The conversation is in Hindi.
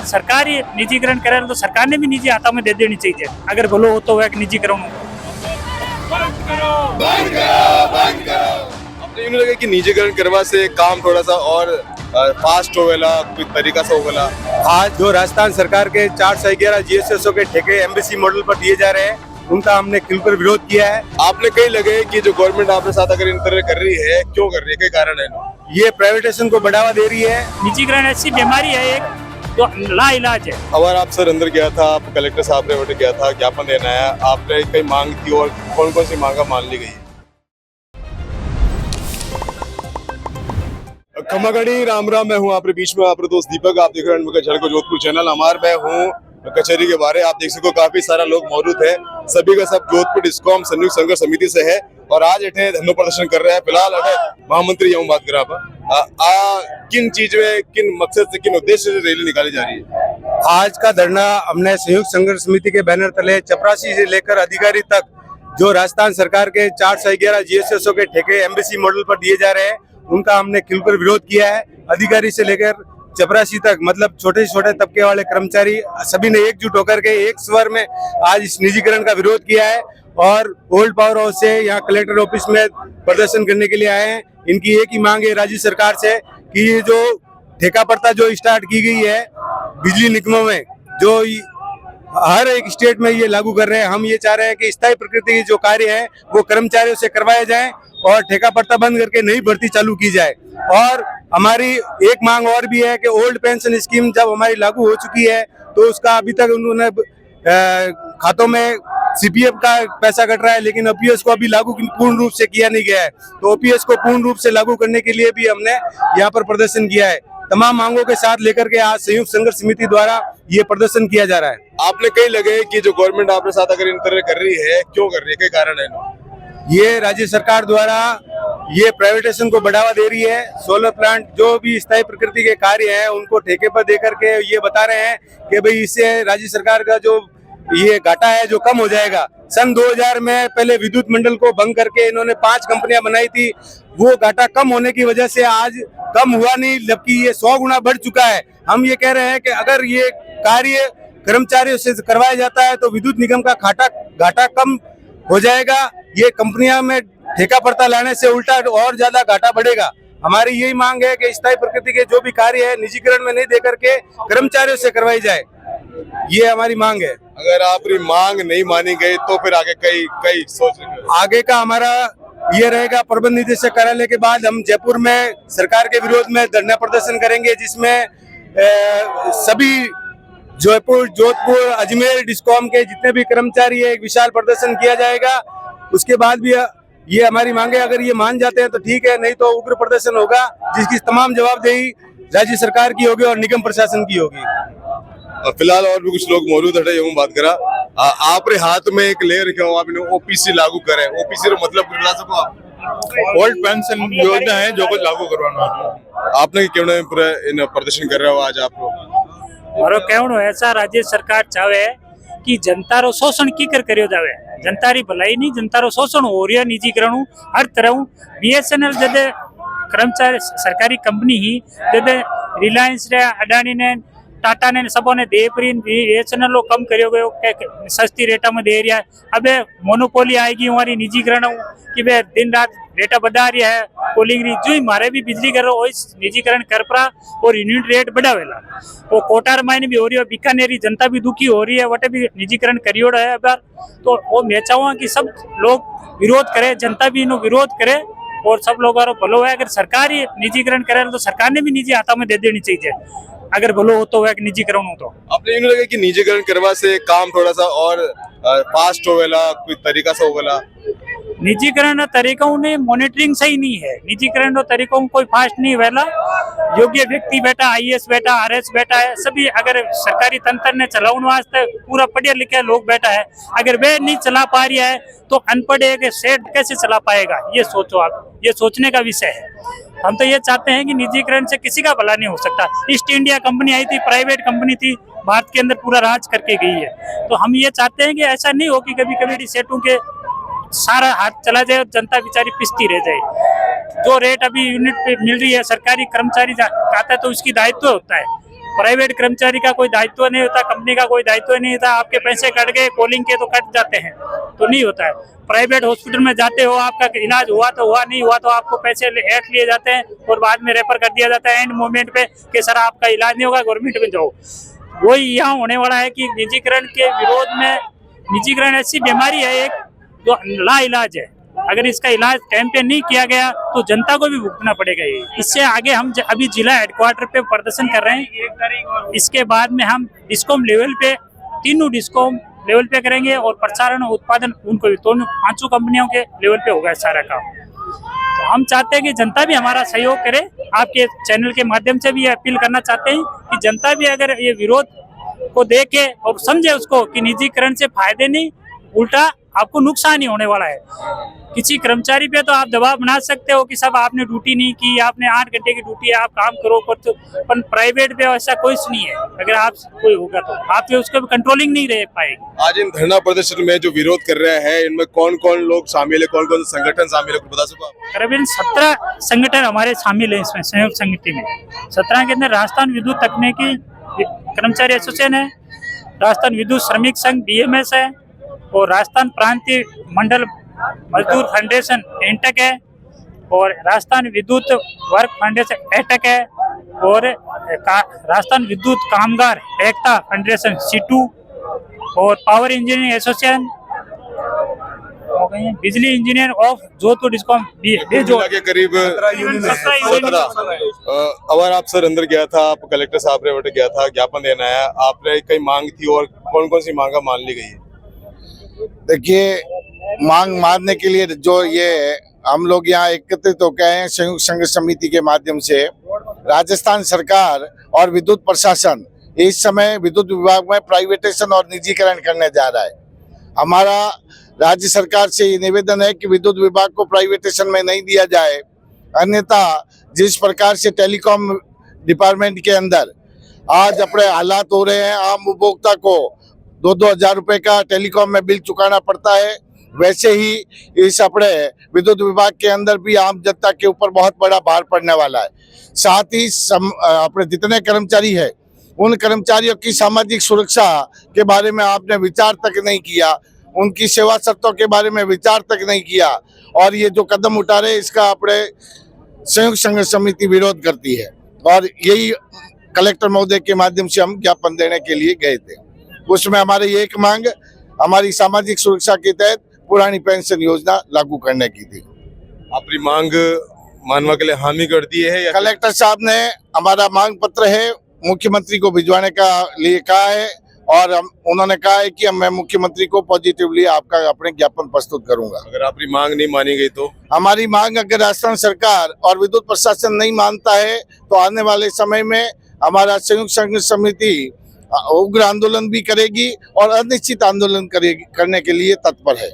अगर सरकार ही निजीकरण करे तो सरकार ने भी निजी हाथों में दे देनी चाहिए। अगर भलो हो तो वह निजीकरण अपने यूँ लगे कि निजीकरण करवा से काम थोड़ा सा और फास्ट होवेला, कोई तरीका से होवेला। आज जो राजस्थान सरकार के 411 जीएसएसओ के ठेके एमबीसी मॉडल पर दिए जा रहे हैं, उनका हमने खुलकर विरोध किया है। आपने कहीं लगे कि जो गवर्नमेंट आपके साथ अगर इन तरह कर रही है, क्यों कर रही है, क्या कारण है? ये प्राइवेटाइजेशन को बढ़ावा दे रही है। निजीकरण ऐसी बीमारी है एक जो ला इलाज है। हमारा आप सर अंदर गया था, आप कलेक्टर साहब ने वोट किया था, ज्ञापन देना आया, आपने कई मांग की और कौन कौन सी मांगा मान ली गई? खमागणी राम राम, मैं हूँ आपके बीच में आपके दोस्त दीपक। आप देख रहे हैं झलको जोधपुर चैनल। हमारे मैं हूँ कचहरी के बारे। आप देख सको काफी सारा लोग मौजूद है, सभी का सब जोधपुर डिस्कॉम संयुक्त संघर्ष समिति से है और आज अठे धरना प्रदर्शन कर रहे हैं। फिलहाल अठे महामंत्री यूँ बात करा किन चीज में, किन मकसद से, किन उद्देश्य से रैली निकाली जा रही है? आज का धरना हमने संयुक्त संघर्ष समिति के बैनर तले चपरासी से लेकर अधिकारी तक जो राजस्थान सरकार के 411 जीएसएसओ के ठेके एमबीसी मॉडल पर दिए जा रहे हैं, उनका हमने खुलकर विरोध किया है। अधिकारी से लेकर चपरासी तक, मतलब छोटे छोटे तबके वाले कर्मचारी सभी ने एकजुट होकर के एक स्वर में आज इस निजीकरण का विरोध किया है और ओल्ड पावर हाउस से यहाँ कलेक्टर ऑफिस में प्रदर्शन करने के लिए आए हैं। इनकी एक ही मांग है राज्य सरकार से कि ये जो ठेका प्रथा जो स्टार्ट की गई है बिजली निगमों में, जो हर एक स्टेट में ये लागू कर रहे हैं, हम ये चाह रहे हैं कि स्थायी प्रकृति के जो कार्य है वो कर्मचारियों से करवाए जाएं और ठेका प्रथा बंद करके नई भर्ती चालू की जाए। और हमारी एक मांग और भी है कि ओल्ड पेंशन स्कीम जब हमारी लागू हो चुकी है तो उसका अभी तक उन्होंने खातों में सीपीएफ का पैसा कट रहा है, लेकिन ओपीएस को अभी लागू पूर्ण रूप से किया नहीं गया है। तो ओपीएस को पूर्ण रूप से लागू करने के लिए भी हमने यहाँ पर प्रदर्शन किया है। तमाम मांगों के साथ लेकर के आज संयुक्त संघर्ष समिति द्वारा ये प्रदर्शन किया जा रहा है। आपने कहीं लगे कि जो गवर्नमेंट आपके साथ अगर इन तरह कर रही है, क्यों कर रही है, क्या कारण है? ये राज्य सरकार द्वारा ये प्राइवेटाइजेशन को बढ़ावा दे रही है। सोलर प्लांट जो भी स्थायी प्रकृति के कार्य हैं उनको ठेके पर देकर के ये बता रहे हैं कि भाई इससे राज्य सरकार का जो ये घाटा है जो कम हो जाएगा। सन 2000 में पहले विद्युत मंडल को भंग करके इन्होंने 5 कंपनियां बनाई थी, वो घाटा कम होने की वजह से आज कम हुआ नहीं, जबकि ये 100 गुना बढ़ चुका है। हम ये कह रहे हैं कि अगर ये कार्य कर्मचारियों से करवाया जाता है तो विद्युत निगम का घाटा कम हो जाएगा। ये कंपनियां में ठेका प्रथा लाने से उल्टा और ज्यादा घाटा बढ़ेगा। हमारी यही मांग है कि स्थायी प्रकृति के जो भी कार्य है निजीकरण में नहीं देकर के कर्मचारियों से करवाई जाए, ये हमारी मांग है। अगर आपकी मांग नहीं मानी गई तो फिर आगे कई सोच आगे का हमारा ये रहेगा, प्रबंध निदेशक कार्यालय के बाद हम जयपुर में सरकार के विरोध में धरना प्रदर्शन करेंगे, जिसमें सभी जयपुर, जोधपुर, अजमेर डिस्कॉम के जितने भी कर्मचारी है एक विशाल प्रदर्शन किया जाएगा। उसके बाद भी ये हमारी मांगे अगर ये मान जाते हैं तो ठीक है, नहीं तो उग्र प्रदर्शन होगा जिसकी तमाम जवाबदेही राज्य सरकार की होगी और निगम प्रशासन की होगी। फिलहाल और भी कुछ लोग मौजूद है, यूँ बात करा। आपके हाथ में एक ले रखे हो, आपने ओपीसी लागू करे। ओपीसी का मतलब बता सको आप? ओल्ड पेंशन योजना है जो कुछ लागू करवाना। आपने क्यों पूरा इन प्रदर्शन कर रहे हो आज आप लोग? मारो कहणो ऐसा राज्य सरकार चाहे कि जनता रो शोषण की करियो जावे। जनता री भलाई नहीं, जनता रो शोषण हो रही है। निजीकरण हर तरह बीएसएनएल जदे कर्मचारी सरकारी कंपनी ही जदे रिलायंस रे, अडानी ने, टाटा ने सबों ने देपरीन बीएसएनएल कम करियो गयो, सस्ती रेटा में दे रहा है। अबे मोनोपोली आएगी हमारी निजीकरण कि वे दिन रात रेटा बढ़ा रही है, कूलिंग रही जो मारे भी बिजली कर रहा निजीकरण कर पड़ा और यूनिट रेट बढ़ावेला। वो कोटार मायने भी हो रही है, बीकानेरी जनता भी दुखी हो रही है, वटे भी निजीकरण करियो है बार। तो वो मैं चाहूँगा कि सब लोग विरोध करे, जनता भी इन्हों विरोध करे और सब लोगों को भलो है। अगर सरकार ही निजीकरण करे तो सरकार ने भी निजी हाथों में दे देनी चाहिए। अगर भलो हो तो वह निजीकरण हो तो अपने यूँ लगे कि निजीकरण करवा से काम थोड़ा सा और फास्ट होवेला, कोई तरीका से होवेला। निजीकरण तरीकों ने मॉनिटरिंग सही नहीं है। निजीकरण तरीकों कोई फास्ट नहीं वेला। योग्य व्यक्ति बैठा, आईएएस बैठा, आरएस बैठा है, सभी अगर सरकारी तंत्र ने चलाने वास्ते पूरा पढ़े लिखे लोग बैठा है, अगर वे नहीं चला पा रही है तो अनपढ़ एक सेठ कैसे चला पाएगा? ये सोचो आप, ये सोचने का विषय है। हम तो ये चाहते हैं कि निजीकरण से किसी का भला नहीं हो सकता। ईस्ट इंडिया कंपनी आई थी, प्राइवेट कंपनी थी, भारत के अंदर पूरा राज करके गई है। तो हम ये चाहते हैं कि ऐसा नहीं हो कि कभी कभी सेठों के सारा हाथ चला जाए और जनता बेचारी पिसती रह जाए। जो रेट अभी यूनिट पे मिल रही है, सरकारी कर्मचारी खाता है तो उसकी दायित्व होता है प्राइवेट कर्मचारी का कोई दायित्व नहीं होता, कंपनी का कोई दायित्व नहीं होता। आपके पैसे कट गए, कॉलिंग के तो कट जाते हैं, तो नहीं होता है। प्राइवेट हॉस्पिटल में जाते हो, आपका इलाज हुआ तो हुआ, नहीं हुआ तो आपको पैसे ऐट लिए जाते हैं और बाद में रेफर कर दिया जाता है एंड मोमेंट पे कि सर आपका इलाज नहीं होगा, गवर्नमेंट में जाओ। वही यहाँ होने वाला है कि निजीकरण के विरोध में, निजीकरण ऐसी बीमारी है एक जो ला इलाज है। अगर इसका इलाज टाइम पे नहीं किया गया तो जनता को भी भुगतना पड़ेगा। ये इससे आगे हम अभी जिला हेडक्वार्टर पे प्रदर्शन कर रहे हैं। इसके बाद में हम डिस्कॉम लेवल पे, तीनों डिस्कॉम लेवल पे करेंगे और प्रसारण और उत्पादन उनको भी, दोनों 5 कंपनियों के लेवल पे होगा सारा काम। तो हम चाहते हैं कि जनता भी हमारा सहयोग करे। आपके चैनल के माध्यम से भी अपील करना चाहते हैं कि जनता भी अगर ये विरोध को देखे और समझे उसको कि निजीकरण से फायदे नहीं, उल्टा आपको नुकसान ही होने वाला है। किसी कर्मचारी पे तो आप दबाव बना सकते हो कि सब आपने ड्यूटी नहीं की, आपने 8 घंटे की ड्यूटी है, आप काम करो, पर प्राइवेट पे ऐसा कुछ नहीं है। अगर आप कोई होगा तो आप उसको कंट्रोलिंग नहीं रह पाएगी। आज इन धरना प्रदर्शन में जो विरोध कर रहे हैं, इनमें कौन कौन लोग शामिल है, कौन कौन से संगठन शामिल है, कुछ बता सको आप? करीबन 17 संगठन हमारे शामिल है इसमें, संयुक्त समिति में। 17 के अंदर राजस्थान विद्युत तकनीकी कर्मचारी एसोसिएशन है, राजस्थान विद्युत श्रमिक संघ BMS है, और राजस्थान प्रांतीय मंडल मजदूर फेडरेशन एंटक है, और राजस्थान विद्युत वर्क फेडरेशन एटक है, और राजस्थान विद्युत कामगार एकता फेडरेशन C2, और पावर इंजीनियरिंग एसोसिएशन हो गई है, बिजली इंजीनियर ऑफ जोधपुर डिस्कॉम जो के करीब 17। अवर आप सर अंदर गया था, आप कलेक्टर साहब ने गया था, ज्ञापन देना है, आपने कई मांग थी और कौन कौन सी मांगा मान ली गई है? देखिए, मांग मारने के लिए जो ये हम लोग यहाँ एकत्रित होकर आए हैं संयुक्त संघर्ष समिति के माध्यम से, राजस्थान सरकार और विद्युत प्रशासन इस समय विद्युत विभाग में प्राइवेटाइजेशन और निजीकरण करने जा रहा है। हमारा राज्य सरकार से ये निवेदन है कि विद्युत विभाग को प्राइवेटाइजेशन में नहीं दिया जाए, अन्यथा जिस प्रकार से टेलीकॉम डिपार्टमेंट के अंदर आज अपने हालात हो रहे हैं, आम उपभोक्ता को 2-2 हजार रुपए का टेलीकॉम में बिल चुकाना पड़ता है, वैसे ही इस अपने विद्युत विभाग के अंदर भी आम जनता के ऊपर बहुत बड़ा भार पड़ने वाला है। साथ ही अपने जितने कर्मचारी है, उन कर्मचारियों की सामाजिक सुरक्षा के बारे में आपने विचार तक नहीं किया, उनकी सेवा शर्तों के बारे में विचार तक नहीं किया, और ये जो कदम उठा रहे इसका अपने संयुक्त संघर्ष समिति विरोध करती है। और यही कलेक्टर महोदय के माध्यम से हम ज्ञापन देने के लिए गए थे। उसमें हमारी एक मांग हमारी सामाजिक सुरक्षा के तहत पुरानी पेंशन योजना लागू करने की थी। अपनी मांग मानवा के लिए हामी कर दी है या? कलेक्टर साहब ने हमारा मांग पत्र है मुख्यमंत्री को भिजवाने का लिए कहा है, और उन्होंने कहा है कि मैं मुख्यमंत्री को पॉजिटिवली आपका अपने ज्ञापन प्रस्तुत करूंगा। अगर आपकी मांग नहीं मानी गई तो? हमारी मांग अगर राजस्थान सरकार और विद्युत प्रशासन नहीं मानता है तो आने वाले समय में हमारा संयुक्त संघर्ष समिति उग्र आंदोलन भी करेगी और अनिश्चित आंदोलन करेगी, करने के लिए तत्पर है।